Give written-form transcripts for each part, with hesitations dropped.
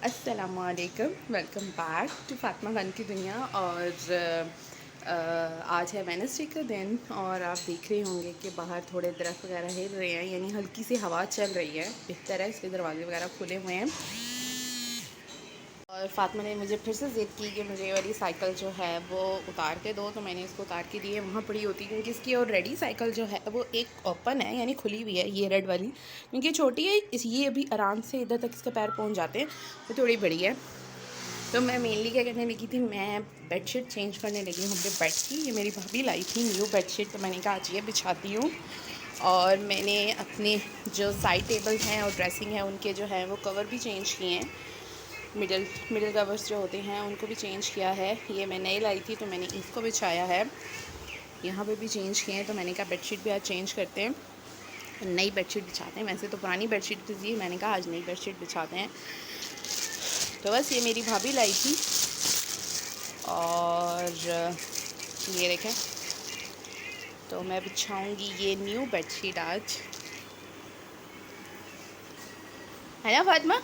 अस्सलामुअलैकुम, welcome back to Fatima Khan की दुनिया। और आज है वेडनेसडे का दिन और आप देख रहे होंगे कि बाहर थोड़े दरख्त वगैरह हिल रहे हैं, यानी हल्की सी हवा चल रही है। बेहतर है, इसलिए दरवाजे वगैरह खुले हुए हैं। और फ़ातिमा ने मुझे फिर से ज़िद की कि मुझे ये वाली साइकिल जो है वो उतार के दो, तो मैंने इसको उतार के दी है। वहाँ पड़ी होती क्योंकि इसकी ऑलरेडी साइकिल जो है वो एक ओपन है, यानी खुली हुई है, ये रेड वाली, क्योंकि छोटी है। ये अभी आराम से इधर तक इसके पैर पहुँच जाते हैं, वो थोड़ी बड़ी है। तो मैं मेनली क्या करने लगी थी, मैं बेडशीट चेंज करने लगी हूँ अपने बेड की। ये मेरी भाभी लाई थी न्यू बेडशीट, तो मैंने कहा आज ये बिछाती हूँ। और मैंने अपने जो साइड टेबल्स हैं और ड्रेसिंग है उनके जो है वो कवर भी चेंज किए हैं। मिडल कवर्स जो होते हैं उनको भी चेंज किया है। ये मैं नई लाई थी तो मैंने इसको बिछाया है। यहाँ पे भी चेंज किए हैं, तो मैंने कहा बेडशीट भी आज चेंज करते हैं, नई बेडशीट बिछाते हैं। वैसे तो पुरानी बेडशीट थी, मैंने कहा आज नई बेडशीट बिछाते हैं। तो बस ये मेरी भाभी लाई थी और ये देखें, तो मैं बिछाऊंगी ये न्यू बेडशीट आज, है ना फातिमा?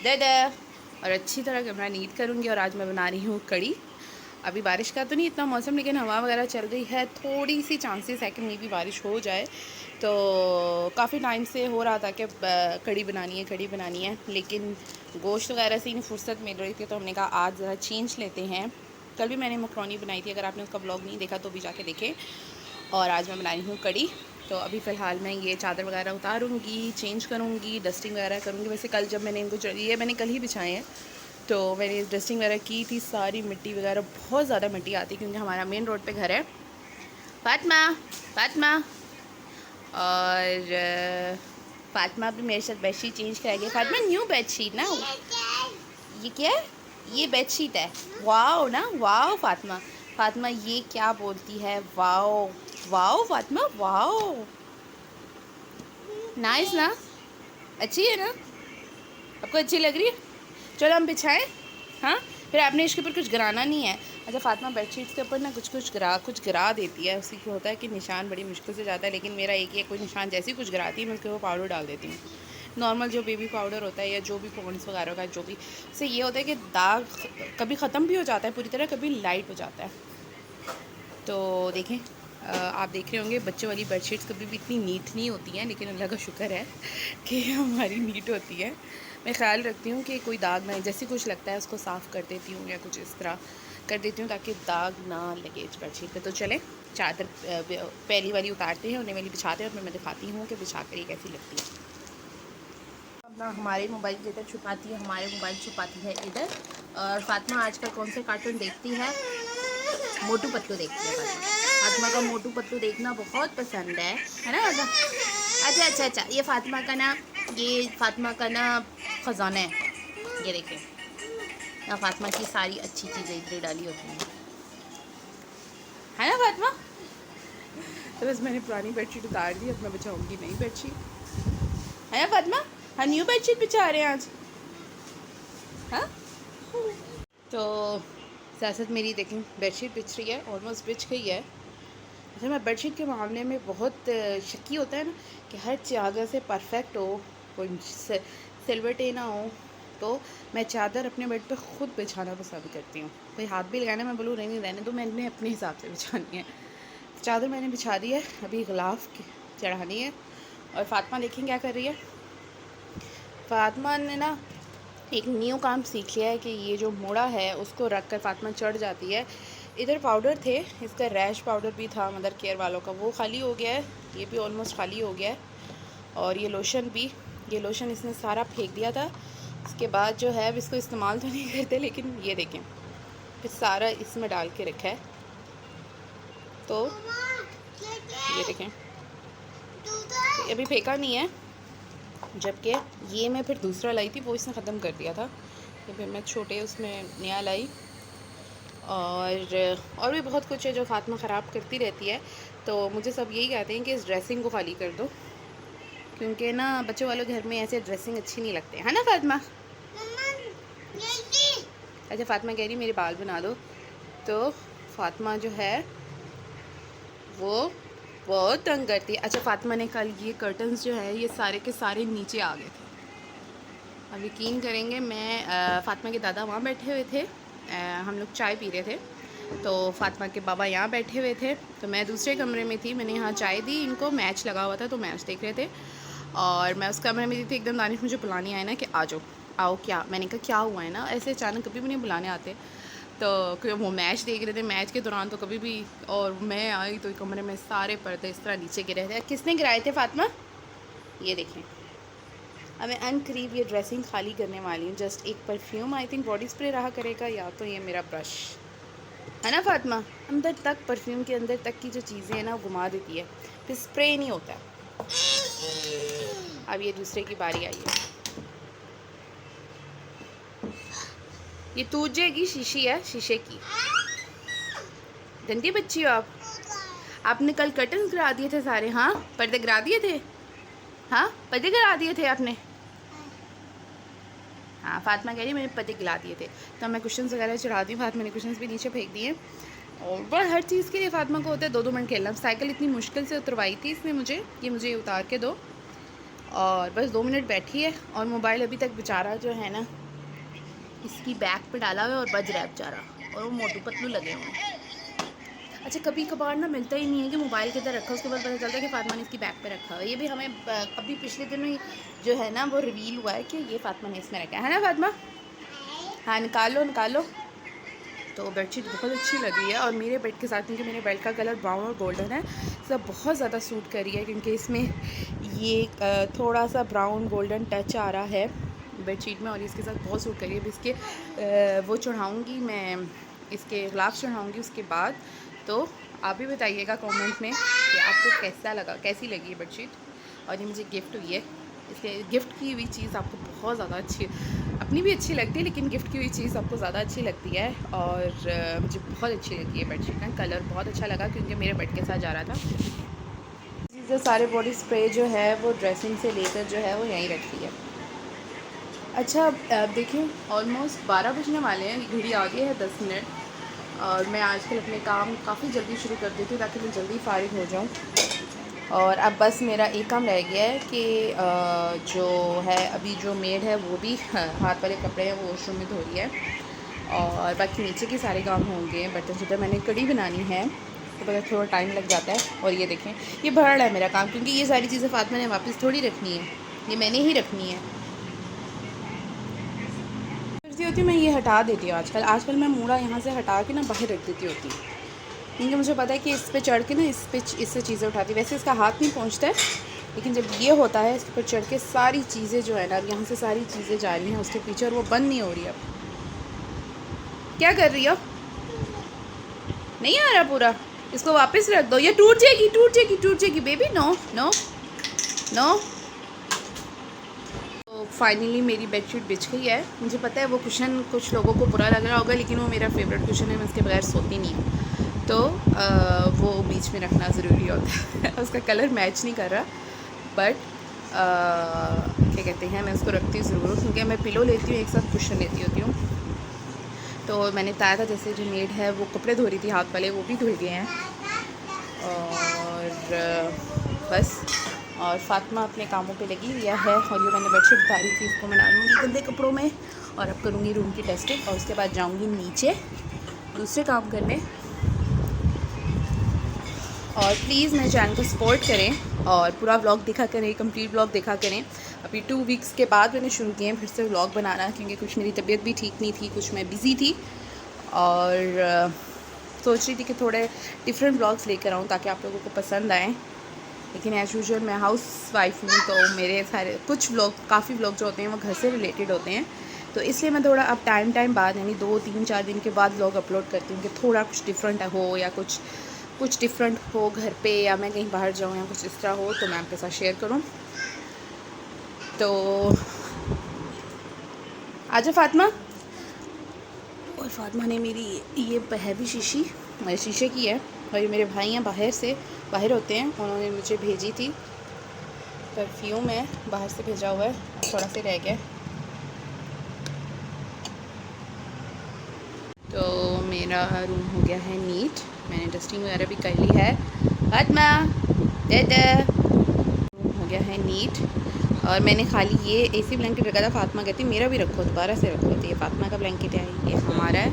दादा। और अच्छी तरह कमरा नीट करूँगी। और आज मैं बना रही हूँ कड़ी। अभी बारिश का तो नहीं इतना मौसम, लेकिन हवा वगैरह चल रही है, थोड़ी सी चांसेस है कि मे भी बारिश हो जाए। तो काफ़ी टाइम से हो रहा था कि कड़ी बनानी है, लेकिन गोश्त वगैरह से ही नहीं फुर्सत मिल रही थी, तो हमने कहा आज ज़रा चेंज लेते हैं। कल भी मैंने मकरोनी बनाई थी, अगर आपने उसका ब्लॉग नहीं देखा तो भी जाके देखें। और आज मैं बना रही हूँ कड़ी। तो अभी फ़िलहाल मैं ये चादर वगैरह उतारूँगी, चेंज करूँगी, डस्टिंग वगैरह करूँगी। वैसे कल जब मैंने इनको ये मैंने कल ही बिछाए हैं, तो मैंने डस्टिंग वगैरह की थी। सारी मिट्टी वगैरह, बहुत ज़्यादा मिट्टी आती है क्योंकि हमारा मेन रोड पे घर है। फातिमा और फातिमा भी मेरे साथ बेडशीट चेंज कराएगी। फातिमा न्यू बेडशीट ना, ये क्या है? ये बेडशीट है। वाओ ना, वाओ फातिमा। फातिमा ये क्या बोलती है? Wow wow Fatima, wow nice ना, अच्छी है ना? आपको अच्छी लग रही है? चलो हम बिछाएं। हाँ, फिर आपने इसके ऊपर कुछ गिराना नहीं है। अच्छा, फातिमा बेडशीट्स के ऊपर ना कुछ गिरा देती है। उसी को होता है कि निशान बड़ी मुश्किल से जाता है, लेकिन मेरा एक ही है, कोई निशान जैसे ही कुछ गिराती है मैं उसके ऊपर पाउडर डाल देती हूँ। नॉर्मल जो बेबी पाउडर होता है या जो भी पॉन्ड्स वगैरह का जो भी, इससे ये होता है कि दाग कभी ख़त्म भी हो जाता है पूरी तरह, कभी लाइट हो जाता है। तो देखें, आप देख रहे होंगे बच्चों वाली बेडशीट्स कभी भी इतनी नीट नहीं होती हैं, लेकिन अल्लाह का शुक्र है कि हमारी नीट होती है। मैं ख्याल रखती हूँ कि कोई दाग ना, जैसे कुछ लगता है उसको साफ़ कर देती हूँ या कुछ इस तरह कर देती हूँ ताकि दाग ना लगे इस बेडशीट पे। तो चलें चादर पहली वाली उतारते हैं, उन्हें वाली बिछाते हैं और फिर मैं दिखाती हूँ कि बिछा कर ये कैसी लगती है। अपना हमारे मोबाइल इधर छुपाती है, हमारे मोबाइल छुपाती है इधर। और फातिमा आजकल कौन से कार्टून देखती है? मोटू पतलू देखती है फातिमा। फातिमा का मोटू पतलू देखना बहुत पसंद है ना फातिमा? अच्छा अच्छा अच्छा, ये फातिमा का ना ख़जाना है। ये देखिए, यहाँ फातिमा की सारी अच्छी चीज़ें इधर डाली होती हैं, है ना फातिमा? तो बस मैंने पुरानी बेडशीट उतार दी, अब मैं बिछाऊँगी नई बेडशीट, है ना फातिमा? हाँ, न्यू बेडशीट बिछा रहे हैं आज। हाँ, तो सियासत मेरी देखें, बेडशीट बिछ रही है, ऑलमोस्ट बिछ गई है। अच्छा, मैं बेडशीट के मामले में बहुत शक्की होता है ना कि हर चादर से परफेक्ट हो, कोई सिलवटे ना हो। तो मैं चादर अपने बेड पे ख़ुद बिछाना पसंद करती हूँ। कोई हाथ भी लगाना, मैं बोलूँ नहीं रहने दो, मैंने अपने हिसाब से बिछानी है। चादर मैंने बिछा दी है, अभी गिलाफ चढ़ानी है। और फातिमा देखें क्या कर रही है। फातिमा ने ना एक न्यू काम सीख लिया है कि ये जो मोड़ा है उसको रख कर फातिमा चढ़ जाती है। इधर पाउडर थे, इसका रैश पाउडर भी था मदर केयर वालों का, वो खाली हो गया है। ये भी ऑलमोस्ट खाली हो गया है। और ये लोशन भी, ये लोशन इसने सारा फेंक दिया था। इसके बाद जो है अब इसको इस्तेमाल तो नहीं करते, लेकिन ये देखें फिर सारा इसमें डाल के रखा है। तो ये देखें, तो अभी फेंका नहीं है, जबकि ये मैं फिर दूसरा लाई थी, वो इसने ख़त्म कर दिया था। तो फिर मैं छोटे उसमें नया लाई। और भी बहुत कुछ है जो फातिमा ख़राब करती रहती है। तो मुझे सब यही कहते हैं कि इस ड्रेसिंग को खाली कर दो, क्योंकि ना बच्चों वालों घर में ऐसे ड्रेसिंग अच्छी नहीं लगते, है ना फातिमा? अच्छा, फातिमा कह रही मेरे बाल बना दो। तो फातिमा जो है वो बहुत तंग करती है। अच्छा, फातिमा ने कल ये कर्टन्स जो है ये सारे के सारे नीचे आ गए थे, अब यकीन करेंगे, मैं फ़ातिमा के दादा वहाँ बैठे हुए थे, हम लोग चाय पी रहे थे, तो फ़ातिमा के बाबा यहाँ बैठे हुए थे, तो मैं दूसरे कमरे में थी। मैंने यहाँ चाय दी इनको, मैच लगा हुआ था तो मैच देख रहे थे, और मैं उस कमरे में थी। एकदम दानिश मुझे बुलाने आए ना कि आ जाओ, आओ। क्या मैंने कहा क्या हुआ है ना, ऐसे अचानक कभी भी नहीं बुलाने आते। तो क्योंकि वो मैच देख रहे थे, मैच के दौरान तो कभी भी, और मैं आई तो कमरे में सारे पर्दे इस तरह नीचे गिरे थे। किसने गिराए थे फ़ातिमा? ये देखें। अब मैं अनकरीब ये ड्रेसिंग खाली करने वाली हूँ। जस्ट एक perfume I think body spray रहा करेगा, या तो ये मेरा ब्रश है ना फ़ातिमा। अंदर तक परफ्यूम के अंदर तक की जो चीज़ें हैं ना वो घुमा देती है, फिर स्प्रे नहीं होता। अब ये दूसरे की बारी आई है। ये टूट शीशी है, शीशे की। गंदी बच्ची हो आप। आपने कल कर्टन गिरा दिए थे सारे, हाँ पर्दे गिरा दिए थे, हाँ पर्दे गिरा दिए थे आपने। हाँ फ़ातिमा कह रही मैंने पर्दे गिरा दिए थे। तो मैं कुशन्स वगैरह चढ़ा दी, फ़ातिमा ने कुशन्स भी नीचे फेंक दिए। और बस हर चीज़ के लिए फ़ातिमा को होता है 2-2 मिनट खेलना। साइकिल इतनी मुश्किल से उतरवाई थी इसने मुझे कि मुझे उतार के दो, और बस 2 मिनट बैठी है। और मोबाइल अभी तक बेचारा जो है ना इसकी बैग पे डाला हुआ है और बज रहा है बेचारा, और वो मोटू पतलू लगे हुए हैं। अच्छा कभी कभार ना मिलता ही नहीं है कि मोबाइल किधर रखा, उसके बाद पता चलता है कि फ़ातिमा ने इसकी बैग पे रखा है। ये भी हमें अभी पिछले दिनों ही जो है ना वो रिवील हुआ है कि ये फ़ातिमा ने इसमें रखा है ना फ़ातिमा। हाँ निकालो निकालो। तो बेडशीट बहुत अच्छी लगी है, और मेरे बेड के साथ, क्योंकि मेरे बेड का कलर ब्राउन और गोल्डन है, सब बहुत ज़्यादा सूट करी है, क्योंकि इसमें ये थोड़ा सा ब्राउन गोल्डन टच आ रहा है बेडशीट में, और इसके साथ बहुत सूट करी है। अब इसके वो चढ़ाऊँगी मैं, इसके ग्लाफ्स चढ़ाऊँगी उसके बाद। तो आप भी बताइएगा कमेंट में कि आपको कैसा लगा, कैसी लगी है बेडशीट। और ये मुझे गिफ्ट हुई है, इसके गिफ्ट की हुई चीज़ आपको बहुत ज़्यादा अच्छी, अपनी भी अच्छी लगती है, लेकिन गिफ्ट की हुई चीज़ आपको ज़्यादा अच्छी लगती है। और मुझे बहुत अच्छी लगी है बेडशीट का कलर, बहुत अच्छा लगा, क्योंकि मेरे बेड के साथ जा रहा था। चीज़ें सारे बॉडी स्प्रे जो है वो ड्रेसिंग से लेकर जो है वो यहीं रखी है। अच्छा अब देखिए ऑलमोस्ट 12 बजने वाले हैं, घड़ी आगे है 10 मिनट। और मैं आजकल अपने काम काफ़ी जल्दी शुरू कर देती हूँ ताकि मैं जल्दी फ़ारिग हो जाऊँ। और अब बस मेरा एक काम रह गया है कि जो है अभी जो मेड है वो भी हाथ वाले कपड़े हैं वो वॉशरूम में धो रही है, और बाकी नीचे के सारे काम होंगे। बर्तन शुतन मैंने कड़ी बनानी है तो पता थोड़ा टाइम लग जाता है। और ये देखें ये भर रहा है मेरा काम, क्योंकि ये सारी चीज़ें फ़ातिमा ने वापस थोड़ी रखनी है, ये मैंने ही रखनी है। होती मैं ये हटा देती हूँ आजकल मैं मूड़ा यहाँ से हटा के ना बाहर रख देती होती, क्योंकि मुझे पता है कि इस पे चढ़ के ना इससे चीज़ें उठाती। वैसे इसका हाथ नहीं पहुँचता है, लेकिन जब ये होता है इस पर चढ़ के सारी चीज़ें जो है ना, अब यहाँ से सारी चीज़ें जा रही हैं उसके पीछे, और वो बंद नहीं हो रही। अब क्या कर रही हो? नहीं आ रहा पूरा, इसको वापस रख दो, ये टूट जाएगी टूट जाएगी टूट जाएगी बेबी। No no no. तो फाइनली मेरी बेडशीट बिछ गई है। मुझे पता है वो कुशन कुछ लोगों को बुरा लग रहा होगा, लेकिन वो मेरा फेवरेट कुशन है, मैं इसके बगैर सोती नहीं हूँ। तो वो बीच में रखना ज़रूरी होता है। उसका कलर मैच नहीं कर रहा, बट क्या कहते हैं, मैं उसको रखती ज़रूर हूँ, क्योंकि मैं पिलो लेती हूँ एक साथ कुशन लेती होती हूँ। तो मैंने बताया था जैसे जो मेड है वो कपड़े धो रही थी हाथ वाले, वो भी धुल गए हैं। और बस, और फ़ातिमा अपने कामों पे लगी हुई है। और ये मैंने बेडशीट उतारी थी, इसको मैं डालूँगी गंदे कपड़ों में, और अब करूँगी रूम की टेस्टिंग, और उसके बाद जाऊँगी नीचे दूसरे काम करने। और प्लीज़ मेरे चैनल को सपोर्ट करें और पूरा व्लॉग देखा करें, कंप्लीट व्लॉग देखा करें। अभी 2 वीक्स के बाद मैंने शुरू किए हैं फिर से व्लॉग बनाना, क्योंकि कुछ मेरी तबीयत भी ठीक नहीं थी, कुछ मैं बिज़ी थी, और सोच रही थी कि थोड़े डिफरेंट व्लॉग्स लेकर आऊँ ताकि आप लोगों को पसंद आएँ। लेकिन एज़ यूजुअल मैं हाउस वाइफ हूँ, तो मेरे सारे कुछ व्लॉग, काफ़ी व्लॉग जो होते हैं वो घर से रिलेटेड होते हैं, तो इसलिए मैं थोड़ा अब टाइम बाद, यानी 2-3-4 दिन के बाद व्लॉग अपलोड करती हूँ कि थोड़ा कुछ डिफरेंट हो, या कुछ डिफरेंट हो घर पे, या मैं कहीं बाहर जाऊँ या कुछ इस तरह हो, तो मैं आपके साथ शेयर करूँ। तो आजा फ़ातिमा। और फ़ातिमा ने मेरी ये हैवी शीशी मेरे शीशे की है, और ये मेरे भाई हैं बाहर होते हैं, उन्होंने मुझे भेजी थी, परफ्यूम है बाहर से भेजा हुआ है, थोड़ा सा रह गया। तो मेरा रूम हो गया है नीट, मैंने डस्टिंग वगैरह भी कर ली है। फातिमा रूम हो गया है नीट, और मैंने खाली ये एसी ब्लैंकेट रखा था। फातिमा कहती मेरा भी रखो, दोबारा से रखो। तो ये फातिमा का ब्लैंकेट है, ये हमारा है।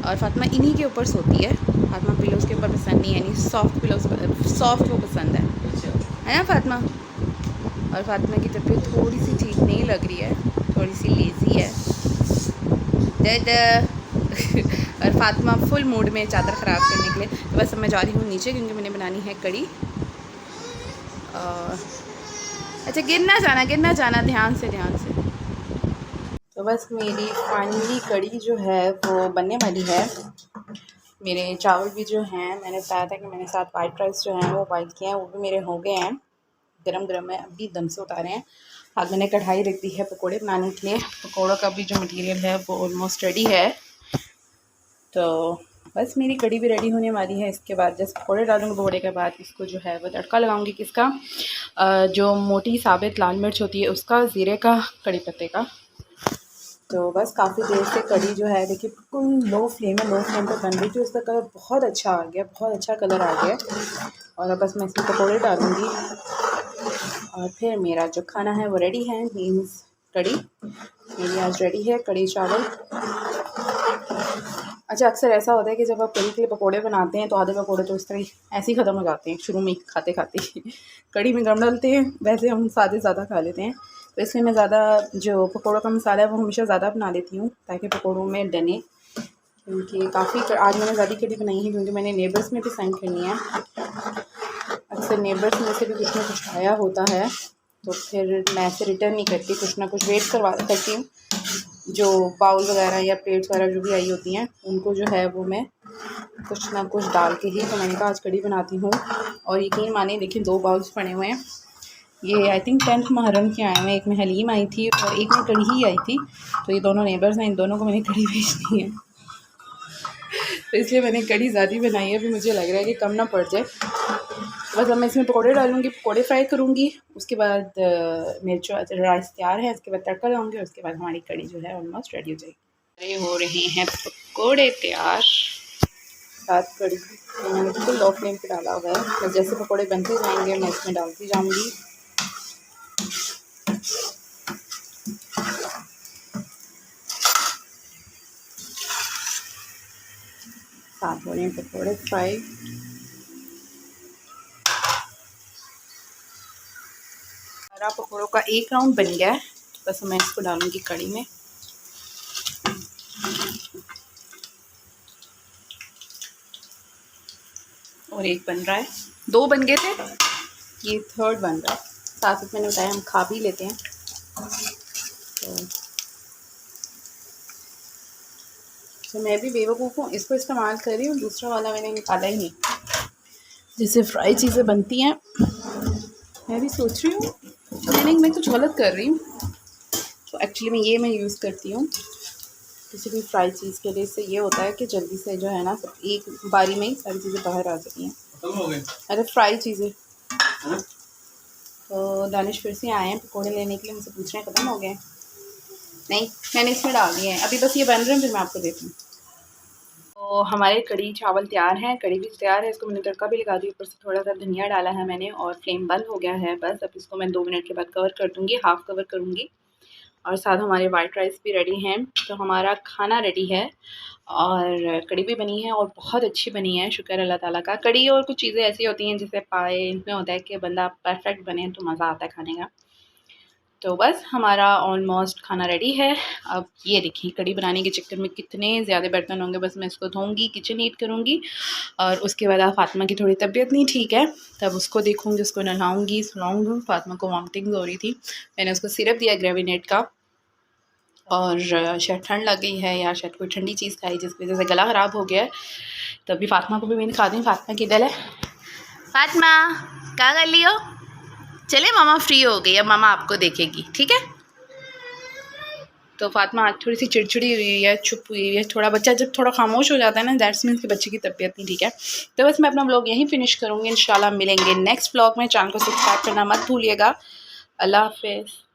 और फातिमा इन्हीं के ऊपर सोती है। फातिमा पिलोज़ के ऊपर पसंद नहीं है, यानी सॉफ्ट पिलोज़, सॉफ्ट वो पसंद है ना फातिमा। और फातिमा की तबीयत थोड़ी सी ठीक नहीं लग रही है, थोड़ी सी लेज़ी है। और फातिमा फुल मूड में चादर ख़राब करने के लिए। तो बस अब मैं जा रही हूँ नीचे, क्योंकि मैंने बनानी है कड़ी। और अच्छा गिरना जाना, ध्यान से। तो बस मेरी फाइनली कड़ी जो है वो बनने वाली है। मेरे चावल भी जो हैं, मैंने बताया था कि मैंने 7 वाइट राइस जो हैं वो बॉइल किए हैं, वो भी मेरे हो गए हैं, गरम है, अभी दम से उतारे हैं। आज मैंने कढ़ाई रख दी है पकोड़े बनाने के लिए। पकोड़ों का भी जो मटेरियल है वो ऑलमोस्ट रेडी है। तो बस मेरी कड़ी भी रेडी होने वाली है। इसके बाद जैसे पकोड़े डालूँगी, पकोड़े के बाद इसको जो है वो तड़का लगाऊंगी। किसका? जो मोटी साबित लाल मिर्च होती है उसका, ज़ीरे का, कड़ी पत्ते का। तो बस काफ़ी देर से कड़ी जो है देखिए बिल्कुल लो फ्लेम पर बन रही थी। उसका कलर बहुत अच्छा आ गया, बहुत अच्छा कलर आ गया। और अब बस मैं इसमें पकौड़े डालूँगी और फिर मेरा जो खाना है वो रेडी है। मीन्स कड़ी मेरी आज रेडी है, कड़ी चावल। अच्छा अक्सर ऐसा होता है कि जब आप कड़ी के लिए पकौड़े बनाते हैं तो आधे पकौड़े तो इस तरह ऐसे ही ख़त्म हो जाते हैं शुरू में खाते कड़ी में गम डालते हैं। वैसे हम सादे ज़्यादा खा लेते हैं, तो इसलिए मैं ज़्यादा जो पकौड़ों का मसाला है वो हमेशा ज़्यादा बना लेती हूँ ताकि पकौड़ों में डले। क्योंकि काफ़ी आज मैंने ज़्यादा कड़ी बनाई है, क्योंकि मैंने नेबर्स में भी सेंड करनी है। अक्सर नेबर्स में से भी कुछ ना कुछ आया होता है, तो फिर मैं ऐसे रिटर्न नहीं करती, कुछ ना कुछ वेट करती हूँ। जो बाउल वगैरह या प्लेट्स वगैरह जो भी आई होती हैं उनको जो है वो मैं कुछ ना कुछ डाल के ही, तो मैंने कहा आज कड़ी बनाती हूँ। और यकीन माने देखिए 2 बाउल्स पड़े हुए हैं। ये आई थिंक 10th मुहर्रम के आए हुए हैं। एक में हलीम आई थी और एक में कड़ी ही आई थी। तो ये दोनों नेबर्स हैं, इन दोनों को मैंने कड़ी भेजनी है, तो इसलिए मैंने कड़ी ज़्यादा बनाई है। अभी मुझे लग रहा है कि कम ना पड़ जाए। बस अब मैं इसमें पकौड़े डालूँगी, पकौड़े फ्राई करूँगी। उसके बाद मेरे जो राइस तैयार है, उसके बाद तड़का लगाऊँगी। उसके बाद हमारी कड़ी जो है ऑलमोस्ट रेडी हो जाएगी। अरे हो रहे हैं पकौड़े तैयार, साथ कड़ी तो मैंने बिल्कुल लो फ्लेम पे डाला हुआ है। बस जैसे पकौड़े बनते जाएंगे मैं इसमें डालती जाऊँगी। साथ हो रहे हैं पकौड़े फ्राई। हमारा पकौड़ों का एक राउंड बन गया है, बस मैं इसको डालूंगी कड़ी में। और एक बन रहा है, 2 बन गए थे, ये 3rd बन रहा है। साथ में मैंने बताया हम खा भी लेते हैं। तो मैं भी बेवकूफ़ हूँ, इसको इस्तेमाल कर रही हूँ, दूसरा वाला मैंने निकाला ही नहीं। जैसे फ्राई चीज़ें बनती हैं, मैं भी सोच रही हूँ मैं कुछ गलत कर रही हूँ। तो एक्चुअली मैं यूज़ करती हूँ किसी भी फ्राई चीज़ के लिए। इससे ये होता है कि जल्दी से जो है ना सब एक बारी में ही सारी चीज़ें बाहर आ जाती हैं। अरे फ्राई चीज़ें। तो दानिश फिर से आए हैं पकौड़े लेने के लिए, मुझसे पूछ रहे हैं ख़त्म हो गए। नहीं, मैंने इसमें डाल दिए हैं, अभी बस ये बन रहे हैं, फिर मैं आपको देती हूँ। तो हमारे कड़ी चावल तैयार हैं, कड़ी भी तैयार है। इसको मैंने तड़का भी लगा दिया, ऊपर से थोड़ा सा धनिया डाला है मैंने, और फ्लेम बंद हो गया है। बस अब इसको मैं 2 मिनट के बाद कवर कर दूँगी, हाफ़ कवर करूँगी। और साथ हमारे वाइट राइस भी रेडी हैं। तो हमारा खाना रेडी है और कड़ी भी बनी है और बहुत अच्छी बनी है, शुक्र अल्लाह ताला का। कड़ी और कुछ चीज़ें ऐसी होती हैं जैसे पाए, इनमें होता है कि बंदा परफेक्ट बने तो मज़ा आता है खाने का। तो बस हमारा ऑलमोस्ट खाना रेडी है। अब ये देखिए कड़ी बनाने के चक्कर में कितने ज़्यादा बर्तन होंगे। बस मैं इसको धोऊँगी, किचन नीट करूँगी और उसके बाद फातिमा की थोड़ी तबीयत नहीं ठीक है, तब उसको देखूँगी, उसको नहलाऊँगी, सुलाऊँगी। फातिमा को वॉमिटिंग हो रही थी, मैंने उसको सिरप दिया ग्रेविनेट का। और शायद ठंड लग गई है या शायद कोई ठंडी चीज़ खाई जिसकी वजह से गला ख़राब हो गया है। तो अभी फातिमा को भी मैंने खा दी। फातिमा किधर है? फातिमा क्या कर ली हो? चले मामा फ्री हो गई, अब मामा आपको देखेगी, ठीक है। तो फातिमा आज थोड़ी सी चिड़चिड़ी हुई है, चुप हुई है। थोड़ा बच्चा जब थोड़ा खामोश हो जाता है ना, दैट्स मीन्स कि बच्चे की तबीयत नहीं ठीक है। तो बस मैं अपना व्लॉग यहीं फिनिश करूँगी। इंशाल्लाह मिलेंगे नेक्स्ट व्लॉग में। चैनल को सब्सक्राइब करना मत भूलिएगा। अल्लाह हाफ़िज़।